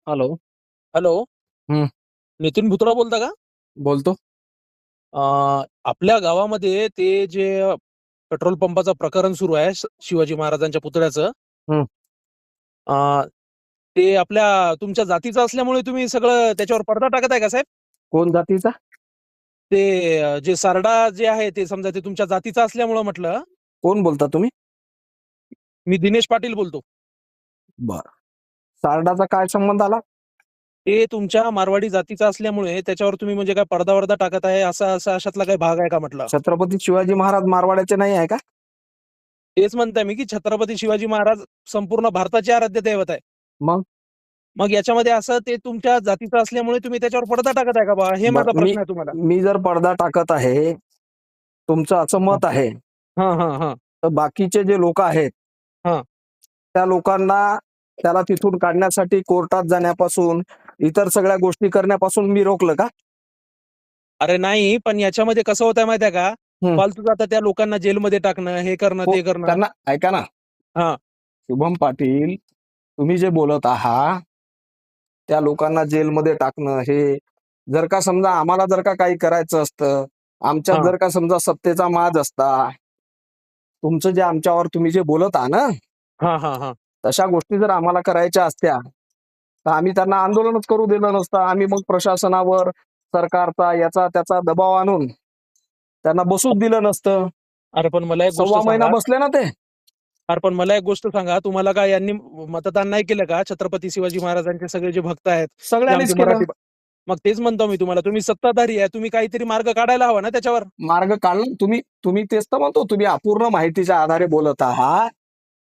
Hello. Hello. हं. नितीन भुतडा बोलता का? बोलतो. अ, आपल्या गावामध्ये ते जे पेट्रोल पंपाचं प्रकरण सुरू आहे शिवाजी महाराजांच्या पुतळ्याचं. हं. अ, ते आपल्या तुमच्या जातीचं असल्यामुळे तुम्ही सगळं त्याच्यावर पडदा टाकत आहे का साहेब? कोण जातीचा? ते जे सारडा जे आहे ते समजा ते तुमच्या जातीचं असल्यामुळं म्हटलं. कोण बोलता तुम्ही? मी दिनेश पाटील बोलतो. बरं. सारडाचा काय संबंध आला? ते तुमच्या मारवाडी जातीचं असल्यामुळे त्याच्यावर तुम्ही म्हणजे काय पडदा-वरदा टाकत आहे असा अशातला काही भाग आहे का म्हटलं? छत्रपती शिवाजी महाराज मारवाड्याचे नाही आहे का? तेच म्हणताय मी की छत्रपती शिवाजी महाराज संपूर्ण भारताचे आराध्य दैवत आहे. मग? मग याच्यामध्ये असं ते तुमच्या जातीचं असल्यामुळे तुम्ही त्याच्यावर पडदा टाकत आहे का बा? हे माझा बरं, मी प्रश्न आहे तुम्हाला. मी जर पडदा टाकत आहे, तुमचं असं हां. मत आहे, हां, हां, हां. तर बाकीचे जे लोक आहेत, हां. त्या लोकांना त्याला तिथून काढण्यासाठी कोर्टात जाण्यापासून, इतर सगळ्या गोष्टी करण्यापासून मी रोखलं का? अरे नाही, पण याच्यामध्ये कसं होतंय माहिती आहे का? हं. फालतूच आता त्या लोकांना जेलमध्ये टाकणं, हे करणं, हो, ते करणं. त्यांना ऐका ना, हां. शुभम पाटील, तुम्ही जे बोलत आहात, त्या लोकांना जेलमध्ये टाकणं हे जर का समजा आम्हाला जर का काही करायचं असतं, आमच्यात हां. जर का समजा सत्तेचा माज असता, तुमचं जे आमच्यावर तुम्ही जे बोलत आहात ना, हां, हां, हां. तशा गोष्टी जर आम्हाला करायच्या असत्या, तर आम्ही त्यांना आंदोलनच करू दिलं नसतं. आम्ही मग प्रशासनावर, सरकारचा, याचा त्याचा दबाव आणून त्यांना बसूच दिलं नसतं. अरे पण मला एक गोष्ट 1.25 महिना सांगा. बसले ना ते. अरे पण मला एक गोष्ट सांगा, तुम्हाला काय यांनी मतदान नाही केलं का? छत्रपती शिवाजी महाराजांचे सगळे जे भक्त आहेत, जे सगळ्यांनीच आमचे केलं. मग तेच म्हणतो मी तुम्हाला, तुम्ही सत्ताधारी आहे, तुम्ही काहीतरी मार्ग काढायला हवा ना त्याच्यावर. मार्ग काढला तुम्ही तुम्ही तेच तर म्हणतो, तुम्ही अपूर्ण माहितीच्या आधारे बोलत आहात.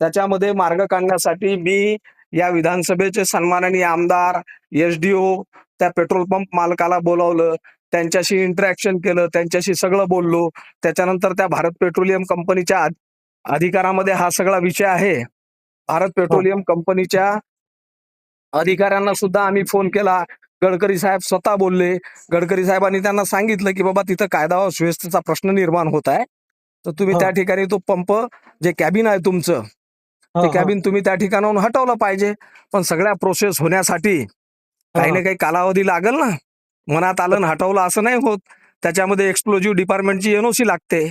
त्याच्यामध्ये मार्ग काढण्यासाठी मी या विधानसभेचे सन्माननीय आमदार, एसडीओ, त्या पेट्रोल पंप मालकाला बोलावलं, त्यांच्याशी इंटरॅक्शन केलं, त्यांच्याशी सगळं बोललो. त्याच्यानंतर त्या भारत पेट्रोलियम कंपनीच्या अधिकारामध्ये हा सगळा विषय आहे. भारत हां. पेट्रोलियम कंपनीच्या अधिकाऱ्यांना सुद्धा आम्ही फोन केला. गडकरी साहेब स्वतः बोलले. गडकरी साहेबांनी त्यांना सांगितलं, की बाबा तिथं कायदा व सुव्यवस्थेचा प्रश्न निर्माण होत आहे. तर तुम्ही त्या हां. ठिकाणी तो पंप, जे कॅबिन आहे तुमचं, ते हां, हां. कॅबिन तुम्ही त्या ठिकाणाहून हटवलं पाहिजे. पण सगळ्या प्रोसेस होण्यासाठी काही ना हां. काही कालावधी लागेल ना. मनात आलं आणि हटवलं असं नाही होत. त्याच्यामध्ये एक्सप्लोजिव्ह डिपार्टमेंटची एनओसी लागते.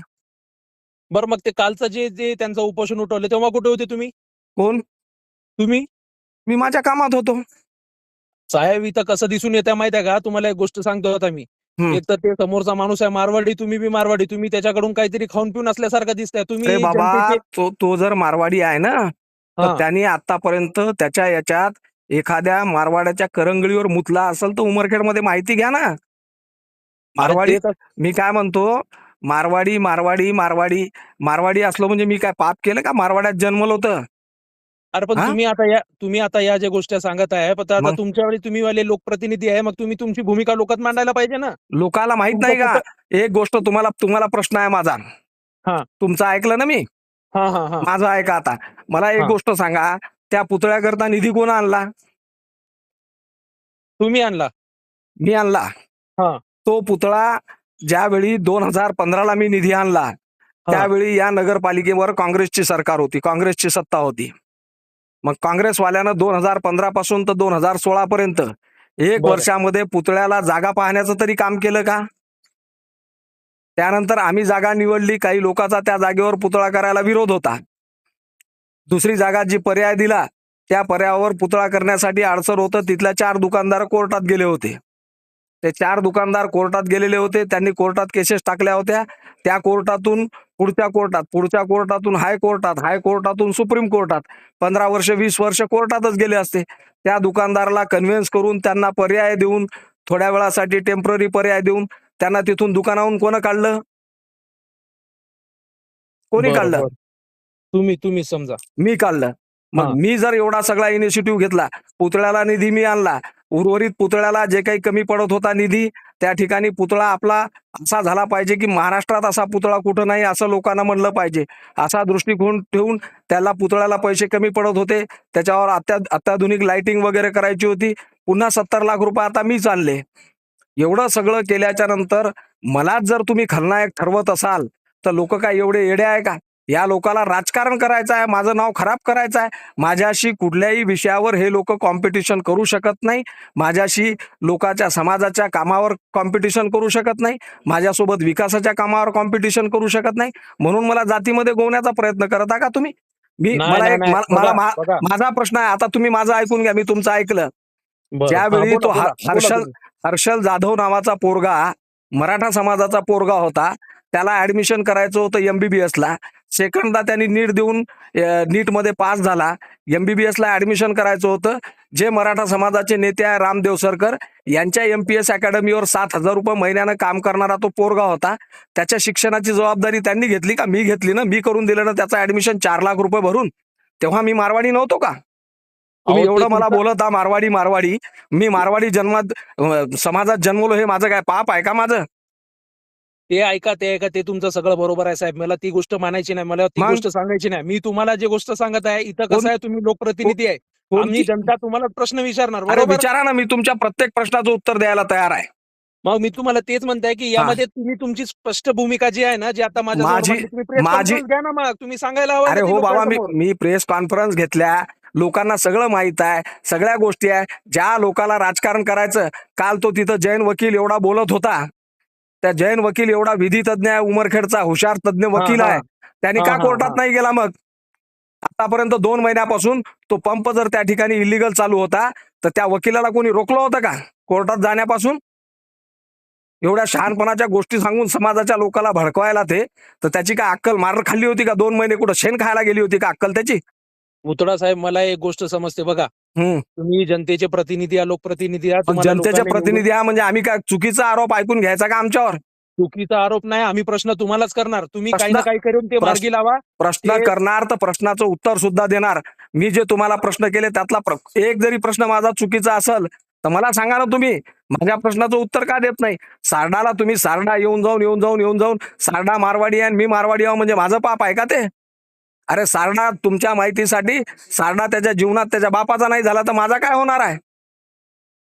बरं मग ते कालचं जे जे त्यांचं उपोषण उठवलं तेव्हा कुठे होते तुम्ही? कोण? तुम्ही? मी माझ्या कामात होतो. साहेब इथं कसं दिसून येतंय माहिती आहे का? तुम्हाला एक गोष्ट सांगतो आता मी. हं. एक तर ते समोरचा माणूस आहे मारवाडी, तुम्ही बी मारवाडी. तुम्ही त्याच्याकडून काहीतरी खाऊन पिऊन असल्यासारखं दिसतंय. अरे तुम्ही बाबा, जनतेचे. तो जर मारवाडी आहे ना, तर हां. त्यांनी आतापर्यंत त्याच्या याच्यात एखाद्या मारवाड्याच्या करंगळीवर मुतला असेल तर उमरखेडमध्ये माहिती घ्या ना. अरे मारवाडी, ते तर. मी काय म्हणतो, मारवाडी मारवाडी मारवाडी मारवाडी असलो म्हणजे मी काय पाप केलं का मारवाड्यात जन्मलं होतं? अरे पण हा, तुम्ही आता या ज्या गोष्टी सांगत आहे, पण आता मग तुमच्या वेळी तुम्ही वाले लोकप्रतिनिधी आहे, मग तुम्ही तुमची भूमिका लोकात मांडायला पाहिजे ना. लोकाला माहित तुमचं नाही का? कुठं. एक गोष्ट तुम्हाला तुम्हाला प्रश्न आहे माझा. हां. तुमचं ऐकलं ना मी. हां, हां, हां. माझं ऐका आता. मला एक हां. गोष्ट सांगा, त्या पुतळ्याकरता निधी कोण आणला? तुम्ही आणला. मी आणला. हां. तो पुतळा ज्यावेळी 2015ला मी निधी आणला, हां. त्यावेळी या नगरपालिकेवर काँग्रेसची सरकार होती, काँग्रेसची सत्ता होती. मग काँग्रेसवाल्यानं 2015 पासून तर 2016 पर्यंत 1 बरं. वर्षामध्ये पुतळ्याला जागा पाहण्याचं तरी काम केलं का? त्यानंतर आम्ही जागा निवडली, काही लोकांचा त्या जागेवर पुतळा करायला विरोध होता. दुसरी जागा जी पर्याय दिला, त्या पर्यायावर पुतळा करण्यासाठी अडसर होतं. तिथल्या 4 दुकानदार कोर्टात गेले होते. ते 4 दुकानदार कोर्टात गेलेले होते. त्यांनी कोर्टात केसेस टाकल्या होत्या. त्या कोर्टातून पुढच्या कोर्टात, पुढच्या कोर्टातून हायकोर्टात, हायकोर्टातून सुप्रीम कोर्टात 15 वर्ष, 20 वर्ष कोर्टातच गेले असते. त्या दुकानदाराला कन्व्हिन्स करून, त्यांना पर्याय देऊन, थोड्या वेळासाठी टेम्पररी पर्याय देऊन त्यांना तिथून दुकानाहून कोण काढलं? कोणी बरं, काढलं? बरं. तुम्ही समजा. मी काढलं. मग हां. मी जर एवढा सगळा इनिशिएटिव्ह घेतला, पुतळ्याला निधी मी आणला, उर्वरित पुतळ्याला जे काही कमी पडत होता निधी, त्या ठिकाणी पुतळा आपला असा झाला पाहिजे, की महाराष्ट्रात असा पुतळा कुठं नाही असं लोकांना म्हणलं पाहिजे. असा दृष्टिकोन ठेवून त्याला पुतळ्याला पैसे कमी पडत होते. त्याच्यावर अत्याधुनिक लाइटिंग वगैरे करायची होती. पुन्हा 70 लाख रुपये आता मीच आणले. एवढं सगळं केल्याच्या नंतर मलाच जर तुम्ही खलनायक ठरवत असाल, तर लोक काय एवढे येडे आहे का? या लोकाला राजकारण करायचं आहे, माझं नाव खराब करायचं आहे. माझ्याशी कुठल्याही विषयावर हे लोक कॉम्पिटिशन करू शकत नाही. माझ्याशी लोकांच्या समाजाच्या कामावर कॉम्पिटिशन करू शकत नाही. माझ्यासोबत विकासाच्या कामावर कॉम्पिटिशन करू शकत नाही. म्हणून मला जातीमध्ये गोवण्याचा प्रयत्न करता का तुम्ही? मी नाही मला नाही एक नाही मला बघा बघा माझा प्रश्न आहे. आता तुम्ही माझं ऐकून घ्या, मी तुमचं ऐकलं. बरं हा ज्यावेळी बोला तो बोला बोला हर्षल तुम्ही. हर्षल जाधव नावाचा पोरगा मराठा समाजाचा पोरगा होता, त्याला ऍडमिशन करायचं होतं एमबीबीएसला. सेकंडला त्यांनी नीट देऊन नीटमध्ये पास झाला. एमबीबीएसला ऍडमिशन करायचं होतं. जे मराठा समाजाचे नेते आहे रामदेव सरकर यांच्या एमपीएस अकॅडमीवर 7,000 रुपये महिन्यानं काम करणारा तो पोरगा होता. त्याच्या शिक्षणाची जबाबदारी त्यांनी घेतली का? मी घेतली ना. मी करून दिलं ना त्याचं ऍडमिशन 4 लाख रुपये भरून. तेव्हा मी मारवाडी नव्हतो का? तुम्ही अहो ते एवढं मला तुमचं बोलत आहात मारवाडी मारवाडी. मी मारवाडी जन्मात समाजात जन्मलो, हे माझं काय पाप आहे का माझं? ते ऐका ते तुमचं सगळं बरोबर आहे साहेब. मला ती गोष्ट मानायची नाही, मला ती मग गोष्ट सांगायची नाही. मी तुम्हाला जे गोष्ट सांगत आहे, इथं कसं कोण आहे, तुम्ही को- लोकप्रतिनिधी आहे. आम्ही कोणती? जनता तुम्हाला प्रश्न विचारणार, अरे बरोबर? विचारा ना, मी तुमच्या प्रत्येक प्रश्नाचं उत्तर द्यायला तयार आहे. मग मी तुम्हाला तेच म्हणताय की हा, यामध्ये तुम्ही तुमची स्पष्ट भूमिका जी आहे ना, जी आता माझ्यासमोर माझी मांडली, तुम्ही प्रेस माझी कॉन्फरन्स घ्या ना, मग तुम्ही सांगायला हवं अरे ना ते हो बाबा, मी लोकांसमोर. मी प्रेस कॉन्फरन्स घेतल्या. लोकांना सगळं माहित आहे, सगळ्या गोष्टी आहे. ज्या लोकाला राजकारण करायचं, काल तो तिथं जैन वकील एवढा बोलत होता. त्या जैन वकील एवढा विधी तज्ञ आहे, उमरखेडचा हुशार तज्ञ हा वकील हा आहे. त्यांनी हा का हा कोर्टात हा नाही गेला मग? आतापर्यंत 2 महिन्यापासून तो पंप जर त्या ठिकाणी इलिगल चालू होता, तर त्या वकिलाला कोणी रोखलं होतं का कोर्टात जाण्यापासून? एवढ्या शहाणपणाच्या गोष्टी सांगून समाजाच्या लोकांना भडकवायला ते, तर त्याची काय अक्कल मार खाल्ली होती का? 2 महिने कुठं शेण खायला गेली होती का अक्कल त्याची? मुतडा साहेब, मला एक गोष्ट समजते बघा. हम्म तुम्ही जनतेचे प्रतिनिधी आहात, लोकप्रतिनिधी आहात. मग तुम्हाला जनतेचे लोकांनी निवडून, प्रतिनिधी आहे म्हणजे आम्ही काय चुकीचा आरोप ऐकून घ्यायचा का आमच्यावर? चुकीचा आरोप नाही, आम्ही प्रश्न तुम्हालाच करणार. तुम्ही काही प्रश्न ना काही करून ते मार्गी लावा. प्रश्न ते करणार तर प्रश्नाचं उत्तर सुद्धा देणार. मी जे तुम्हाला प्रश्न केले त्यातला एक जरी प्रश्न माझा चुकीचा असेल तर मला सांगा ना तुम्ही. माझ्या प्रश्नाचं उत्तर का देत नाही? सारडाला तुम्ही सारडा येऊन जाऊन सारडा मारवाडी आहे आणि मी मारवाडी आहे म्हणजे माझं पाप आहे का ते? अरे सारडा, तुमच्या माहितीसाठी, सारडा त्याच्या जीवनात त्याच्या बापाचा नाही झाला तर माझा काय होणार आहे?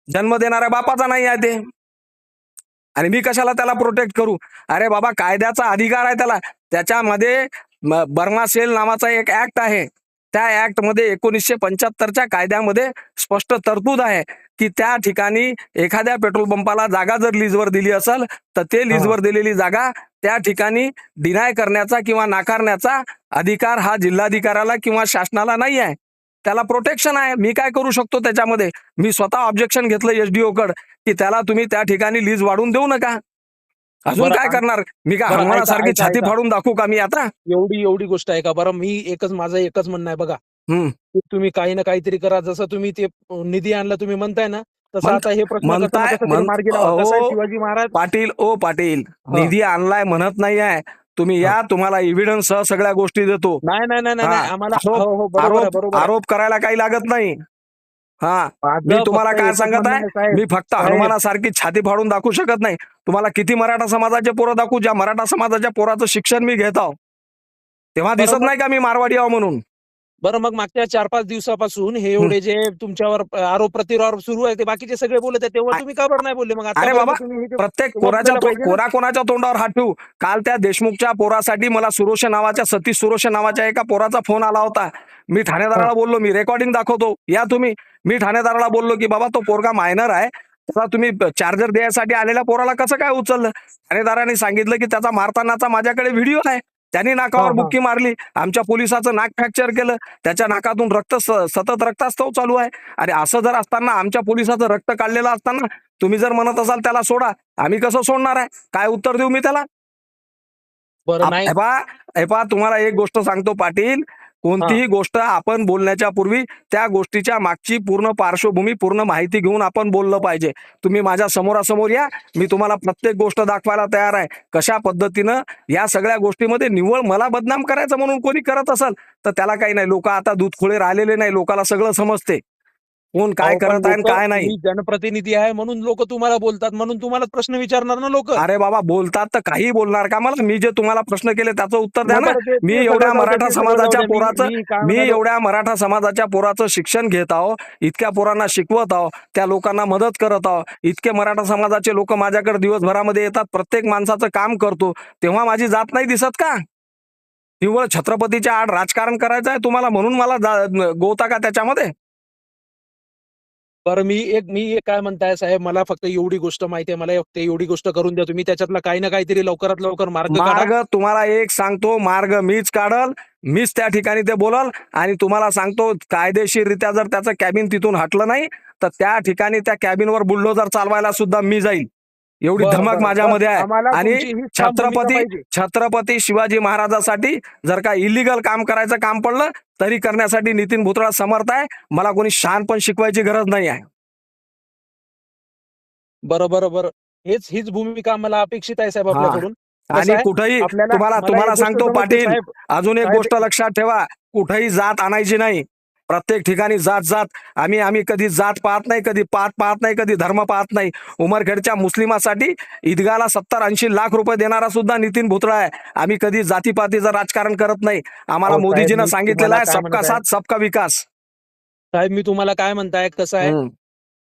जन्म देणाऱ्या बापाचा नाही आहे ते, आणि मी कशाला त्याला प्रोटेक्ट करू? अरे बाबा, कायद्याचा अधिकार आहे त्याला. त्याच्यामध्ये बर्मा सेल नावाचा एक ऍक्ट आहे. त्या ऍक्ट मध्ये 1975च्या कायद्यामध्ये स्पष्ट तरतूद आहे की त्या ठिकाणी एखाद्या पेट्रोल पंपाला जागा जर लीजवर दिली असेल तर ते हा लीजवर दिलेली जागा त्या ठिकाणी डिनाय करण्याचा किंवा नाकारण्याचा अधिकार हा जिल्हाधिकाऱ्याला किंवा शासनाला नाही आहे. त्याला प्रोटेक्शन आहे. मी काय करू शकतो त्याच्यामध्ये? मी स्वतः ऑब्जेक्शन घेतलं एसडीओ कडे की त्याला तुम्ही त्या ठिकाणी लीज वाढून देऊ नका. अजून बरं काय करणार? मी काय बरं ऐका हनुमानासारखी ऐका छाती ऐका फाडून दाखवू का मी आता? एवढी एवढी गोष्ट आहे का? बरं, माझं एकच म्हणणं आहे बघा. हम्म की तुम्ही काही ना काहीतरी करा. जसं तुम्ही ते निधी आणला तुम्ही म्हणताय ना, तसं म्हणत आता हे प्रश्न कसं ना म्हणताय कसं तरी मार्गी लावा. कसं आहे, हो शिवाजी महाराज. पाटील, पाटील, हा निधी आणलाय म्हणत नाही आहे. तुम्ही हा या, तुम्हाला एव्हिडन्स सह सगळ्या गोष्टी देतो. नाही नाही नाही नाही हा, नाही. आम्हाला आरोप हो हो बरोबर आहे आरोप बरोबर आहे. आरोप करायला काही लागत नाही. हा, मी माझं तुम्हाला फक्त काय एकच सांगत म्हणणं आहे? आहे साहेब. मी फक्त साहेब हनुमानासारखी छाती फाडून दाखवू शकत नाही. तुम्हाला किती मराठा समाजाचे पोरं दाखवू? ज्या मराठा समाजाच्या पोराचं शिक्षण मी घेत आहो, तेव्हा दिसत बरोबर. नाही का मी मारवाडी आहो म्हणून? बरं, मग मागच्या 4-5 दिवसापासून हे एवढे जे तुमच्यावर आरोप प्रतिआरोप सुरू आहे, ते बाकीचे सगळे बोलत आहेत, तेव्हा तुम्ही का बरं नाही बोलले? मग अरे बाबा, आतापर्यंत तुम्ही हे प्रत्येक वाचलेलं पाहिजे ना. कोणाच्या तोंडावर हात ठेवू? काल त्या देशमुखच्या पोरासाठी मला सतीश सुरोशे नावाच्या एका पोराचा फोन आला होता. मी हा ठाणेदाराला बोललो, मी रेकॉर्डिंग दाखवतो, या तुम्ही. मी ठाणेदाराला बोललो की बाबा, तो पोरगा मायनर आहे, त्याला तुम्ही चार्जर द्यायसाठी आलेल्या पोराला कसं काय उचललं? ठाणेदारांनी सांगितलं की त्याचा मारतानाचा माझ्याकडे व्हिडिओ आहे. त्यांनी हा नाकावर हा बुक्की मारली. आमच्या पोलिसाचं नाक फ्रॅक्चर केलं. त्याच्या नाकातून सतत रक्तास्तव चालू आहे. आणि असं जर असताना, आमच्या पोलिसाचं रक्त काढलेलं असताना तुम्ही जर म्हणत असाल त्याला सोडा, आम्ही कसं सोडणार आहे? काय उत्तर देऊ मी त्याला? बरं नाही. हे पहा, तुम्हाला एक गोष्ट सांगतो पाटील, हा कोणतीही गोष्ट आपण बोलण्याच्या पूर्वी त्या गोष्टीच्या मागची पूर्ण पार्श्वभूमी, पूर्ण माहिती घेऊन आपण बोललं पाहिजे. तुम्ही माझ्या समोरासमोर या, मी तुम्हाला प्रत्येक गोष्ट दाखवायला तयार आहे. कशा पद्धतीनं या सगळ्या गोष्टीमध्ये निव्वळ मला बदनाम करायचं म्हणून कोणी करत असेल तर त्याला काही नाही. लोक आता दूधखोळे राहिलेले नाही, लोकांना सगळं समजते कोण काय अहो, पण करत आहे आणि लोक, काय नाही. तुम्ही जनप्रतिनिधी आहे म्हणून लोक तुम्हाला बोलतात, म्हणून तुम्हाला प्रश्न विचारणार ना लोक. अरे बाबा, बोलतात तर काही बोलणार का? मला, मी जे तुम्हाला प्रश्न केले त्याचं उत्तर द्या ना. मी ते एवढ्या सगळं जाऊ द्या, मराठा ते सगळं जाऊ समाजाच्या द्या. पोराचं मी काय मी म्हणालो, एवढ्या मराठा समाजाच्या पोराचं शिक्षण घेत आहो, इतक्या पोरांना शिकवत आहो, त्या लोकांना मदत करत आहो. इतके मराठा समाजाचे लोक माझ्याकडे दिवसभरामध्ये येतात, प्रत्येक माणसाचं काम करतो, तेव्हा माझी जात नाही दिसत का? निव्वळ छत्रपतीच्या आड राजकारण करायचं आहे तुम्हाला, म्हणून मला गोवता का त्याच्यामध्ये? बरं मी एक काय म्हणताय साहेब, मला फक्त एवढी गोष्ट माहिती आहे. मला फक्त एवढी गोष्ट करून द्या तुम्ही. त्याच्यातला काही ना काहीतरी लवकरात लवकर मार्ग काढा. मार्ग तुम्हाला एक सांगतो, मार्ग मीच काढल, मीच त्या ठिकाणी ते बोलल आणि तुम्हाला सांगतो कायदेशीररित्या जर त्याचं कॅबिन तिथून हटलं नाही तर त्या ठिकाणी त्या कॅबिनवर बुलडोजर चालवायला सुद्धा मी जाईल. एवढी बरं, धमक बरं. माझ्यामध्ये बस आहे. आम्हाला आणि तुमची ही ठाम भूमिका छत्रपती पाहिजे. छत्रपती शिवाजी महाराजासाठी जर का इलिगल काम करायचं काम पडलं तरी करण्यासाठी नितीन भुतळा समर्थ आहे. मला कोणी शहाणपण शिकवायची गरज नाही आहे. बरं, बरं, बरं. हीच भूमिका आम्हाला अपेक्षित आहे साहेब हा. आपल्याकडून. कसं आणि आहे, कुठेही आपल्याला मला एक तुम्हाला गोष्ट सांगतो समजते पाटील, साहेब, अजून एक साहेब गोष्ट लक्षात ठेवा, कुठेही जात आणायची नाही. प्रत्येक ठिकाणी जात आम्ही कधी जात पाहत नाही, कधी पात पाहत नाही, कधी धर्म पाहत नाही. उमरखेडच्या मुस्लिमासाठी ईदगाला 70-80 लाख रुपये देणारा सुद्धा नितीन भुतळा आहे. आम्ही कधी जातीपातीचं राजकारण करत नाही. आम्हाला अहो साहेब, मोदीजीनं मी सांगितलेलं तुम्हाला आहे, काय सबका म्हणत आहे साथ सबका विकास. साहेब, मी तुम्हाला काय म्हणताय, कसं आहे, हम्म.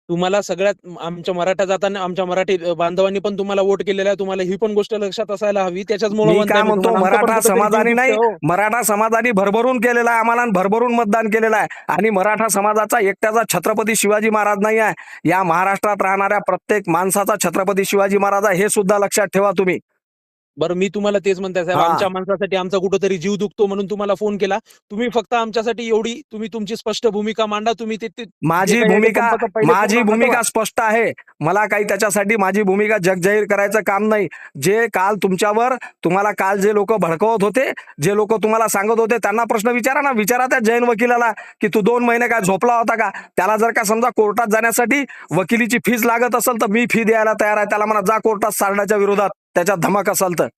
तुम्हाला सगळ्यात आमच्या मराठा जाताना आमच्या मराठी बांधवांनी पण तुम्हाला वोट केलेला आहे. तुम्हाला ही पण गोष्ट लक्षात असायला हवी. त्याच्याचमुळे मी म्हणताय काय मी म्हणतो, तुम्हाला, आमचं पण मराठा कुठेतरी जीव समाजाने नाही, दुखतोय हो. मराठा समाजाने भरभरून केलेला आहे आम्हाला, भरभरून मतदान केलेलं आहे. आणि मराठा समाजाचा एकट्याचा छत्रपती शिवाजी महाराज नाही आहे. या महाराष्ट्रात राहणाऱ्या प्रत्येक माणसाचा छत्रपती शिवाजी महाराज आहे, हे सुद्धा लक्षात ठेवा तुम्ही. बरं, मी तुम्हाला तेच म्हणताय साहेब, हा. आमच्या माणसासाठी आमचा कुठेतरी जीव दुखतो म्हणून तुम्हाला फोन केला. तुम्ही फक्त आमच्यासाठी एवढी तुम्ही तुमची स्पष्ट भूमिका मांडा. तुम्ही जे माझी काही आहे ते भूमिका पंपाचं पहिले माझी पूर्ण भूमिका हटवा. स्पष्ट आहे. मला काही त्याच्यासाठी माझी भूमिका जगजाहीर करायचं काम नाही. जे काल तुम्हाला काल जे लोक भडकवत होते, जे लोक तुम्हाला सांगत होते, त्यांना प्रश्न विचारा ना. विचारा त्या जैन वकिलाला की तू 2 महिने काय झोपला होता का? त्याला जर का समजा कोर्टात जाण्यासाठी वकिलीची फीस लागत असेल तर मी फी द्यायला तयार आहे. त्याला म्हणा जा कोर्टात सारण्याच्या विरोधात, त्याच्यात धमक असेल तर.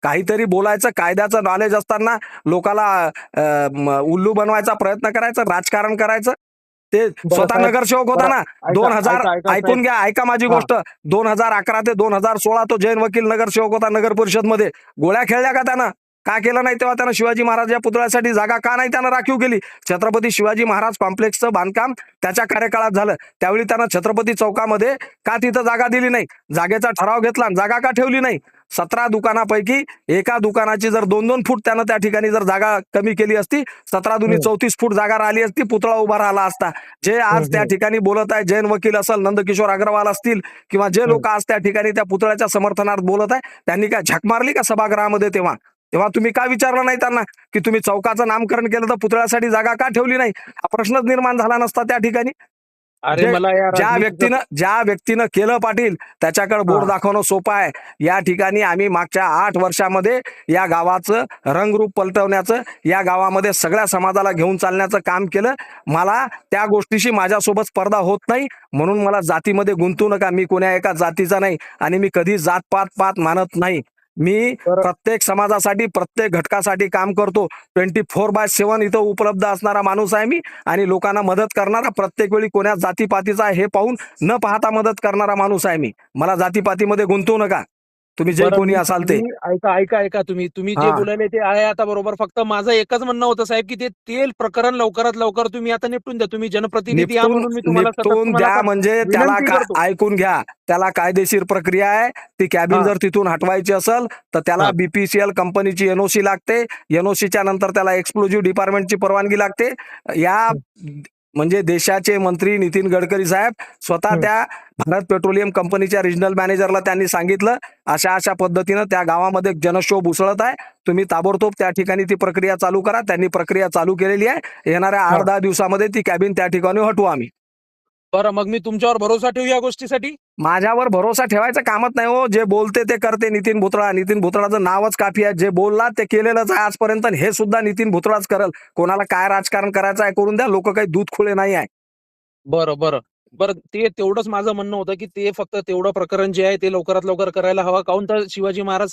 काहीतरी बोलायचं, कायद्याचं नॉलेज असताना लोकाला उल्लू बनवायचा प्रयत्न करायचा, राजकारण करायचं. ते बरं स्वतः साहेब, नगरसेवक होता बरं, ना. ऐका 2000 ऐका ऐका ऐकून साहेब. घ्या, ऐका माझी हा. गोष्ट. 2011 ते 2016 तो जैन वकील नगरसेवक होता नगर परिषदमध्ये. गोळ्या खेळल्या का त्यानं? का केलं नाही तेव्हा त्यानं? शिवाजी महाराज या पुतळ्यासाठी जागा का नाही त्यानं राखीव केली? छत्रपती शिवाजी महाराज कॉम्प्लेक्सचं बांधकाम त्याच्या कार्यकाळात झालं. त्यावेळी त्यानं छत्रपती चौकामध्ये का तिथं जागा दिली नाही? जागेचा ठराव घेतला आणि जागा का ठेवली नाही? 17 दुकानापैकी एका दुकानाची जर 2-2 फूट त्यानं त्या ठिकाणी जर जागा कमी केली असती, 17 दुनी 34 फूट जागा राहिली असती, पुतळा उभा राहिला असता. जे आज त्या ठिकाणी बोलत आहे, जैन वकील असेल, नंदकिशोर अग्रवाल असतील किंवा जे लोक आज त्या ठिकाणी त्या पुतळ्याच्या समर्थनार्थ बोलत आहे, त्यांनी काय झक मारली का सभागृहामध्ये? तेव्हा तेव्हा तुम्ही का विचारलं नाही त्यांना की तुम्ही चौकाचं नामकरण केलं तर पुतळ्यासाठी जागा का ठेवली नाही? हा प्रश्नच निर्माण झाला नसता त्या ठिकाणी. अरे मला या ज्या व्यक्तीनं केलं पाटील, त्याच्याकडे बोर्ड दाखवणं सोपं आहे. या ठिकाणी आम्ही मागच्या 8 वर्षामध्ये या गावाचं रंगरूप पलटवण्याचं, या गावामध्ये सगळ्या समाजाला घेऊन चालण्याचं काम केलं. मला त्या गोष्टीशी माझ्यासोबत स्पर्धा होत नाही, म्हणून मला जातीमध्ये गुंतू नका. मी कोण्या एका जातीचा नाही आणि मी कधी जात-पात मानत नाही. मी प्रत्येक समाजासाठी, प्रत्येक घटकासाठी काम करतो. 24/7 इथं उपलब्ध असणारा माणूस आहे मी आणि लोकांना मदत करणारा, प्रत्येक वेळी कोण्या जातीपातीचा हे पाहून न पाहता मदत करणारा माणूस आहे मी. मला जातीपातीमध्ये गुंतवू नका, तुम्ही जे कोणी असाल ते. ऐका तुम्ही जे हा. बोलायले ते आहे आता बरोबर. फक्त माझं एकच म्हणणं होतं साहेब की ते तेल प्रकरण लवकरात लवकर तुम्ही आता निपटून द्या. तुम्ही जनप्रतिनिधी आहात म्हणून मी तुम्हाला सतत निपटून तुम्हाला द्या. आता म्हणजे त्याला विनंती करतो. ऐकून घ्या, त्याला कायदेशीर प्रक्रिया आहे. ती कॅबिन हा. जर तिथून हटवायची असेल तर त्याला हा. बीपीसीएल कंपनीची एनओसी लागते. एनओसीच्या नंतर त्याला एक्सप्लोजिव्ह डिपार्टमेंटची परवानगी लागते. या म्हणजे देशाचे मंत्री नितीन गडकरी साहेब स्वतः त्या भारत पेट्रोलियम कंपनीच्या रिजनल मॅनेजरला त्यांनी सांगितलं, अशा पद्धतीनं त्या गावामध्ये जनक्षोभ उसळत आहे, तुम्ही ताबडतोब त्या ठिकाणी ती प्रक्रिया चालू करा. त्यांनी प्रक्रिया चालू केलेली आहे. येणाऱ्या 8-10 दिवसामध्ये ती कॅबिन त्या ठिकाणी हटवू आम्ही. बरं, मग मी तुमच्यावर भरोसा ठेवू या गोष्टीसाठी? माझ्यावर भरोसा ठेवायचं कामच नाही हो. जे बोलते ते करते नितीन भुतळा. नितीन भुतळाचं नावच काफी आहे. जे बोलला ते केलेलंच आहे आजपर्यंत. हे सुद्धा नितीन भुतळाच करल. कोणाला काय राजकारण करायचं आहे करून द्या. लोक काही दूध खुळे नाही आहे. बरं. ते तेवढंच माझं म्हणणं होतं की ते फक्त तेवढं प्रकरण जे आहे ते लवकरात लवकर करायला हवं. काहून तर शिवाजी महाराज